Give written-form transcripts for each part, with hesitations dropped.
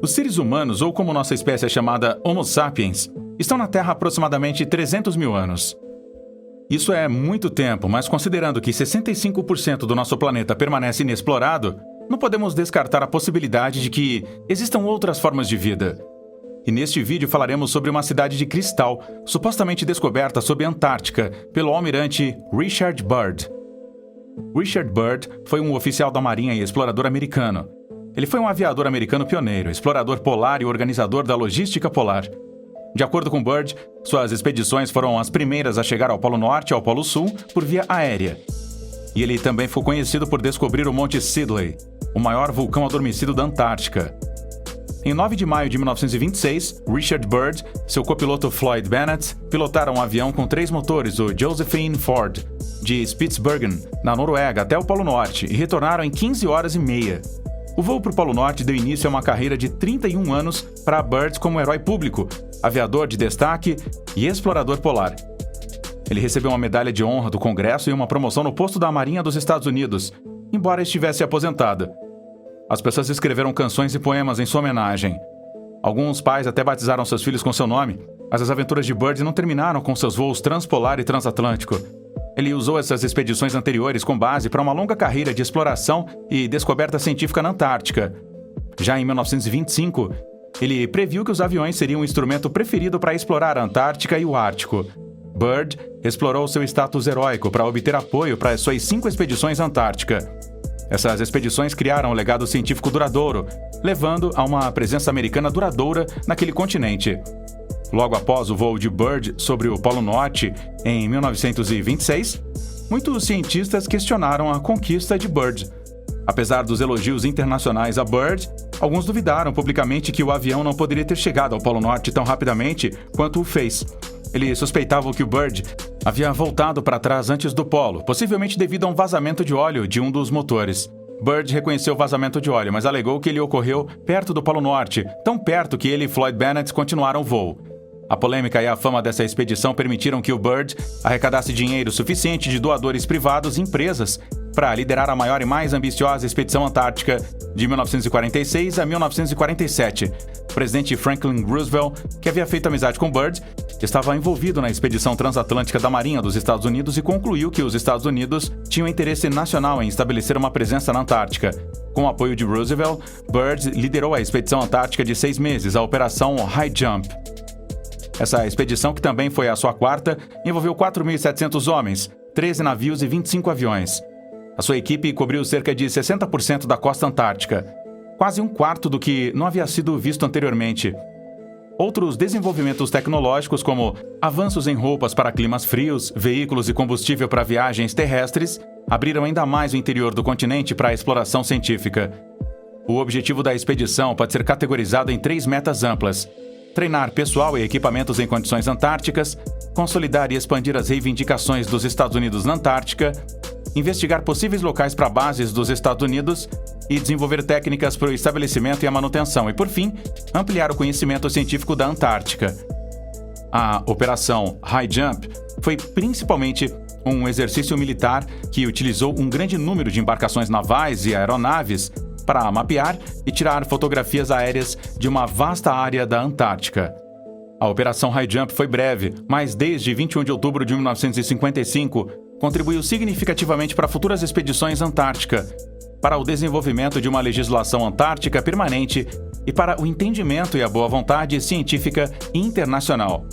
Os seres humanos, ou como nossa espécie é chamada Homo sapiens, estão na Terra há aproximadamente 300 mil anos. Isso é muito tempo, mas considerando que 65% do nosso planeta permanece inexplorado, não podemos descartar a possibilidade de que existam outras formas de vida. E neste vídeo falaremos sobre uma cidade de cristal, supostamente descoberta sob a Antártica pelo almirante Richard Byrd. Richard Byrd foi um oficial da Marinha e explorador americano. Ele foi um aviador americano pioneiro, explorador polar e organizador da logística polar. De acordo com Byrd, suas expedições foram as primeiras a chegar ao Polo Norte e ao Polo Sul por via aérea. E ele também foi conhecido por descobrir o Monte Sidley, o maior vulcão adormecido da Antártica. Em 9 de maio de 1926, Richard Byrd, seu copiloto Floyd Bennett, pilotaram um avião com 3 motores, o Josephine Ford, de Spitsbergen, na Noruega, até o Polo Norte, e retornaram em 15 horas e meia. O voo para o Polo Norte deu início a uma carreira de 31 anos para Byrd como herói público, aviador de destaque e explorador polar. Ele recebeu uma medalha de honra do Congresso e uma promoção no posto da Marinha dos Estados Unidos, embora estivesse aposentado. As pessoas escreveram canções e poemas em sua homenagem. Alguns pais até batizaram seus filhos com seu nome, mas as aventuras de Byrd não terminaram com seus voos transpolar e transatlântico. Ele usou essas expedições anteriores como base para uma longa carreira de exploração e descoberta científica na Antártica. Já em 1925, ele previu que os aviões seriam o instrumento preferido para explorar a Antártica e o Ártico. Byrd explorou seu status heróico para obter apoio para as suas 5 expedições à Antártica. Essas expedições criaram um legado científico duradouro, levando a uma presença americana duradoura naquele continente. Logo após o voo de Byrd sobre o Polo Norte, em 1926, muitos cientistas questionaram a conquista de Byrd. Apesar dos elogios internacionais a Byrd, alguns duvidaram publicamente que o avião não poderia ter chegado ao Polo Norte tão rapidamente quanto o fez. Eles suspeitavam que o Byrd havia voltado para trás antes do polo, possivelmente devido a um vazamento de óleo de um dos motores. Byrd reconheceu o vazamento de óleo, mas alegou que ele ocorreu perto do Polo Norte, tão perto que ele e Floyd Bennett continuaram o voo. A polêmica e a fama dessa expedição permitiram que o Byrd arrecadasse dinheiro suficiente de doadores privados e empresas para liderar a maior e mais ambiciosa expedição antártica de 1946 a 1947. O presidente Franklin Roosevelt, que havia feito amizade com Byrd, estava envolvido na expedição transatlântica da Marinha dos Estados Unidos e concluiu que os Estados Unidos tinham interesse nacional em estabelecer uma presença na Antártica. Com o apoio de Roosevelt, Byrd liderou a expedição antártica de 6 meses, a Operação High Jump. Essa expedição, que também foi a sua 4ª, envolveu 4.700 homens, 13 navios e 25 aviões. A sua equipe cobriu cerca de 60% da costa antártica, quase um quarto do que não havia sido visto anteriormente. Outros desenvolvimentos tecnológicos, como avanços em roupas para climas frios, veículos e combustível para viagens terrestres, abriram ainda mais o interior do continente para a exploração científica. O objetivo da expedição pode ser categorizado em 3 metas amplas: treinar pessoal e equipamentos em condições antárticas, consolidar e expandir as reivindicações dos Estados Unidos na Antártica, investigar possíveis locais para bases dos Estados Unidos e desenvolver técnicas para o estabelecimento e a manutenção e, por fim, ampliar o conhecimento científico da Antártica. A Operação High Jump foi principalmente um exercício militar que utilizou um grande número de embarcações navais e aeronaves para mapear e tirar fotografias aéreas de uma vasta área da Antártica. A Operação High Jump foi breve, mas desde 21 de outubro de 1955 contribuiu significativamente para futuras expedições antártica, para o desenvolvimento de uma legislação antártica permanente e para o entendimento e a boa vontade científica internacional.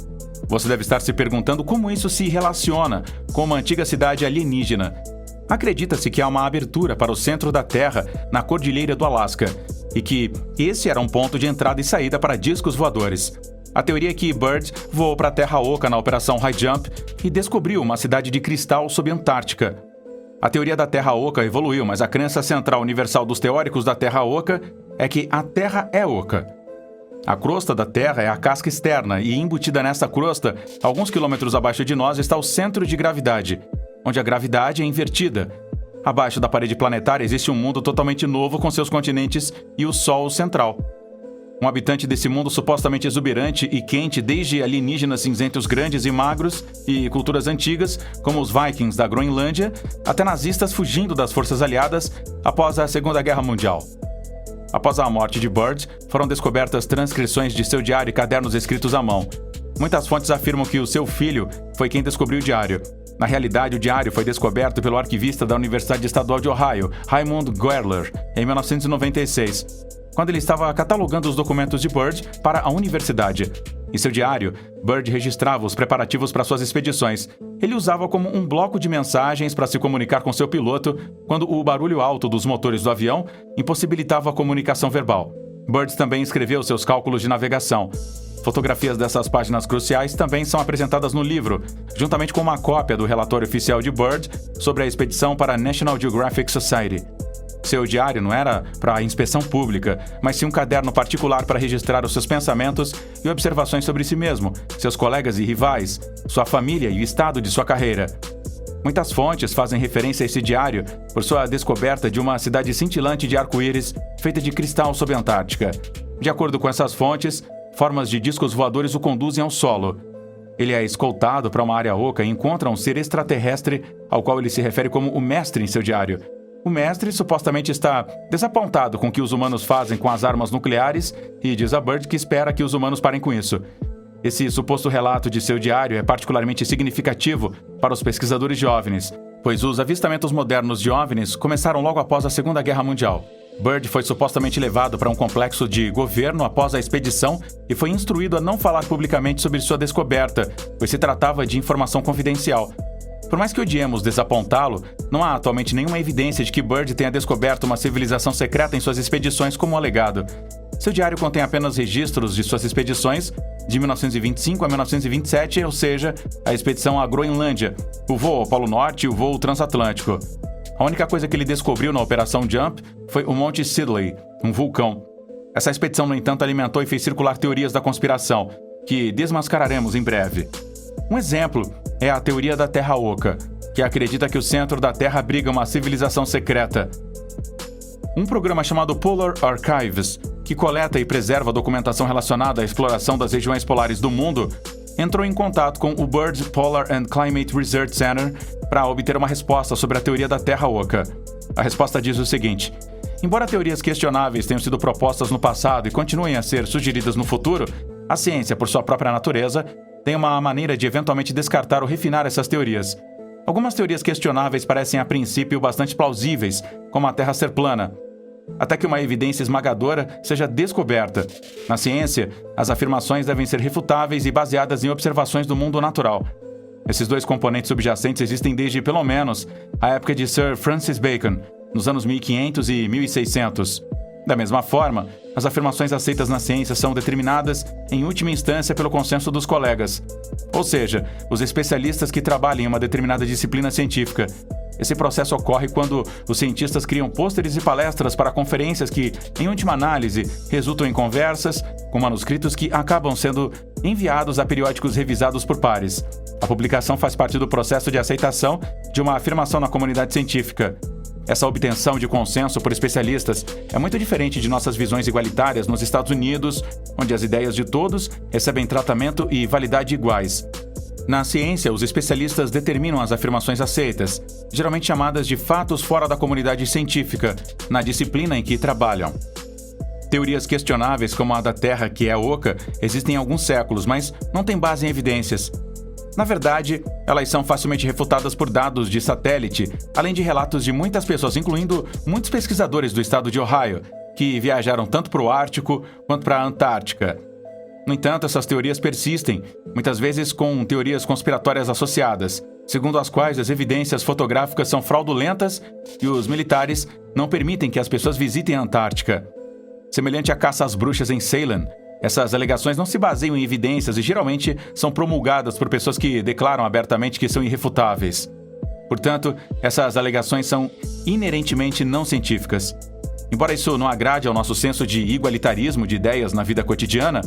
Você deve estar se perguntando como isso se relaciona com uma antiga cidade alienígena. Acredita-se que há uma abertura para o centro da Terra, na Cordilheira do Alasca, e que esse era um ponto de entrada e saída para discos voadores. A teoria é que Byrd voou para a Terra Oca na Operação High Jump e descobriu uma cidade de cristal sob a Antártica. A teoria da Terra Oca evoluiu, mas a crença central universal dos teóricos da Terra Oca é que a Terra é oca. A crosta da Terra é a casca externa e, embutida nessa crosta, alguns quilômetros abaixo de nós, está o centro de gravidade, onde a gravidade é invertida. Abaixo da parede planetária existe um mundo totalmente novo com seus continentes e o Sol central. Um habitante desse mundo supostamente exuberante e quente, desde alienígenas cinzentos grandes e magros e culturas antigas, como os Vikings da Groenlândia, até nazistas fugindo das forças aliadas após a Segunda Guerra Mundial. Após a morte de Bird, foram descobertas transcrições de seu diário e cadernos escritos à mão. Muitas fontes afirmam que o seu filho foi quem descobriu o diário. Na realidade, o diário foi descoberto pelo arquivista da Universidade Estadual de Ohio, Raymond Goerler, em 1996, quando ele estava catalogando os documentos de Bird para a universidade. Em seu diário, Bird registrava os preparativos para suas expedições. Ele usava como um bloco de mensagens para se comunicar com seu piloto quando o barulho alto dos motores do avião impossibilitava a comunicação verbal. Bird também escreveu seus cálculos de navegação. Fotografias dessas páginas cruciais também são apresentadas no livro, juntamente com uma cópia do relatório oficial de Bird sobre a expedição para a National Geographic Society. Seu diário não era para inspeção pública, mas sim um caderno particular para registrar os seus pensamentos e observações sobre si mesmo, seus colegas e rivais, sua família e o estado de sua carreira. Muitas fontes fazem referência a esse diário por sua descoberta de uma cidade cintilante de arco-íris feita de cristal sob a Antártica. De acordo com essas fontes, formas de discos voadores o conduzem ao solo. Ele é escoltado para uma área oca e encontra um ser extraterrestre ao qual ele se refere como o mestre em seu diário. O mestre supostamente está desapontado com o que os humanos fazem com as armas nucleares e diz a Bird que espera que os humanos parem com isso. Esse suposto relato de seu diário é particularmente significativo para os pesquisadores de OVNIs, pois os avistamentos modernos de OVNIs começaram logo após a Segunda Guerra Mundial. Bird foi supostamente levado para um complexo de governo após a expedição e foi instruído a não falar publicamente sobre sua descoberta, pois se tratava de informação confidencial. Por mais que odiemos desapontá-lo, não há atualmente nenhuma evidência de que Bird tenha descoberto uma civilização secreta em suas expedições como alegado. Seu diário contém apenas registros de suas expedições de 1925 a 1927, ou seja, a expedição à Groenlândia, o voo ao Polo Norte e o voo transatlântico. A única coisa que ele descobriu na Operação Jump foi o Monte Sidley, um vulcão. Essa expedição, no entanto, alimentou e fez circular teorias da conspiração, que desmascararemos em breve. Um exemplo é a teoria da Terra Oca, que acredita que o centro da Terra abriga uma civilização secreta. Um programa chamado Polar Archives, que coleta e preserva documentação relacionada à exploração das regiões polares do mundo, entrou em contato com o Byrd Polar and Climate Research Center para obter uma resposta sobre a teoria da Terra Oca. A resposta diz o seguinte: embora teorias questionáveis tenham sido propostas no passado e continuem a ser sugeridas no futuro, a ciência, por sua própria natureza, tem uma maneira de eventualmente descartar ou refinar essas teorias. Algumas teorias questionáveis parecem a princípio bastante plausíveis, como a Terra ser plana, até que uma evidência esmagadora seja descoberta. Na ciência, as afirmações devem ser refutáveis e baseadas em observações do mundo natural. Esses dois componentes subjacentes existem desde, pelo menos, a época de Sir Francis Bacon, nos anos 1500 e 1600. Da mesma forma, as afirmações aceitas na ciência são determinadas, em última instância, pelo consenso dos colegas, ou seja, os especialistas que trabalham em uma determinada disciplina científica. Esse processo ocorre quando os cientistas criam pôsteres e palestras para conferências que, em última análise, resultam em conversas, com manuscritos que acabam sendo enviados a periódicos revisados por pares. A publicação faz parte do processo de aceitação de uma afirmação na comunidade científica. Essa obtenção de consenso por especialistas é muito diferente de nossas visões igualitárias nos Estados Unidos, onde as ideias de todos recebem tratamento e validade iguais. Na ciência, os especialistas determinam as afirmações aceitas, geralmente chamadas de fatos fora da comunidade científica, na disciplina em que trabalham. Teorias questionáveis como a da Terra, que é oca, existem há alguns séculos, mas não têm base em evidências. Na verdade, elas são facilmente refutadas por dados de satélite, além de relatos de muitas pessoas, incluindo muitos pesquisadores do estado de Ohio, que viajaram tanto para o Ártico quanto para a Antártica. No entanto, essas teorias persistem, muitas vezes com teorias conspiratórias associadas, segundo as quais as evidências fotográficas são fraudulentas e os militares não permitem que as pessoas visitem a Antártica. Semelhante à caça às bruxas em Salem, essas alegações não se baseiam em evidências e geralmente são promulgadas por pessoas que declaram abertamente que são irrefutáveis. Portanto, essas alegações são inerentemente não científicas. Embora isso não agrade ao nosso senso de igualitarismo de ideias na vida cotidiana,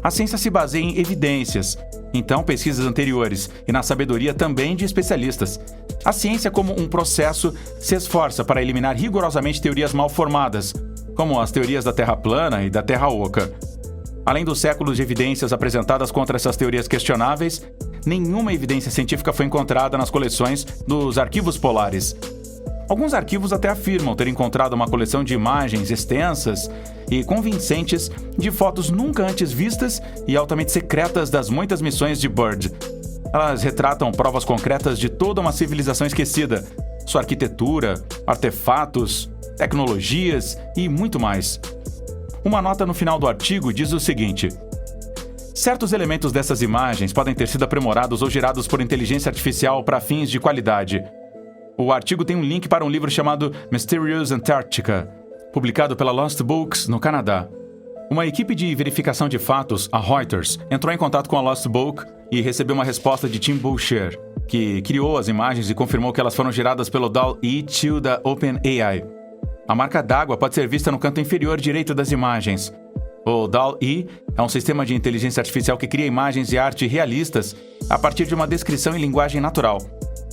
a ciência se baseia em evidências, então pesquisas anteriores e na sabedoria também de especialistas. A ciência, como um processo, se esforça para eliminar rigorosamente teorias mal formadas, como as teorias da Terra plana e da Terra oca. Além dos séculos de evidências apresentadas contra essas teorias questionáveis, nenhuma evidência científica foi encontrada nas coleções dos arquivos polares. Alguns arquivos até afirmam ter encontrado uma coleção de imagens extensas e convincentes de fotos nunca antes vistas e altamente secretas das muitas missões de Byrd. Elas retratam provas concretas de toda uma civilização esquecida, sua arquitetura, artefatos, tecnologias e muito mais. Uma nota no final do artigo diz o seguinte: certos elementos dessas imagens podem ter sido aprimorados ou gerados por inteligência artificial para fins de qualidade. O artigo tem um link para um livro chamado Mysterious Antarctica, publicado pela Lost Books, no Canadá. Uma equipe de verificação de fatos, a Reuters, entrou em contato com a Lost Book e recebeu uma resposta de Tim Boucher, que criou as imagens e confirmou que elas foram geradas pelo DALL-E 2 da OpenAI. A marca d'água pode ser vista no canto inferior direito das imagens. O DALL-E é um sistema de inteligência artificial que cria imagens e arte realistas a partir de uma descrição em linguagem natural.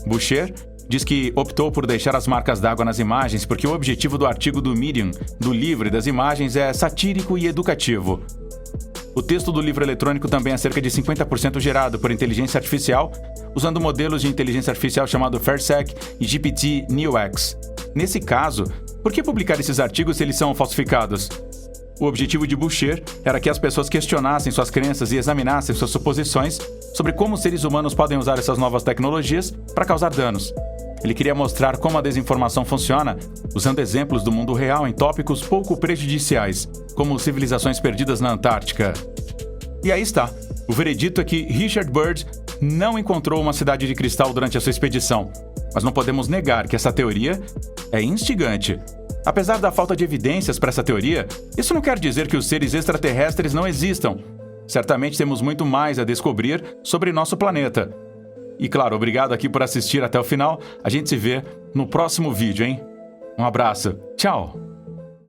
Boucher diz que optou por deixar as marcas d'água nas imagens porque o objetivo do artigo do Medium, do livro e das imagens é satírico e educativo. O texto do livro eletrônico também é cerca de 50% gerado por inteligência artificial, usando modelos de inteligência artificial chamado Farsec e GPT-NeoX. Nesse caso, por que publicar esses artigos se eles são falsificados? O objetivo de Boucher era que as pessoas questionassem suas crenças e examinassem suas suposições sobre como os seres humanos podem usar essas novas tecnologias para causar danos. Ele queria mostrar como a desinformação funciona, usando exemplos do mundo real em tópicos pouco prejudiciais, como civilizações perdidas na Antártica. E aí está. O veredito é que Richard Byrd não encontrou uma cidade de cristal durante a sua expedição, mas não podemos negar que essa teoria é instigante. Apesar da falta de evidências para essa teoria, isso não quer dizer que os seres extraterrestres não existam. Certamente temos muito mais a descobrir sobre nosso planeta. E claro, obrigado aqui por assistir até o final. A gente se vê no próximo vídeo, hein? Um abraço. Tchau!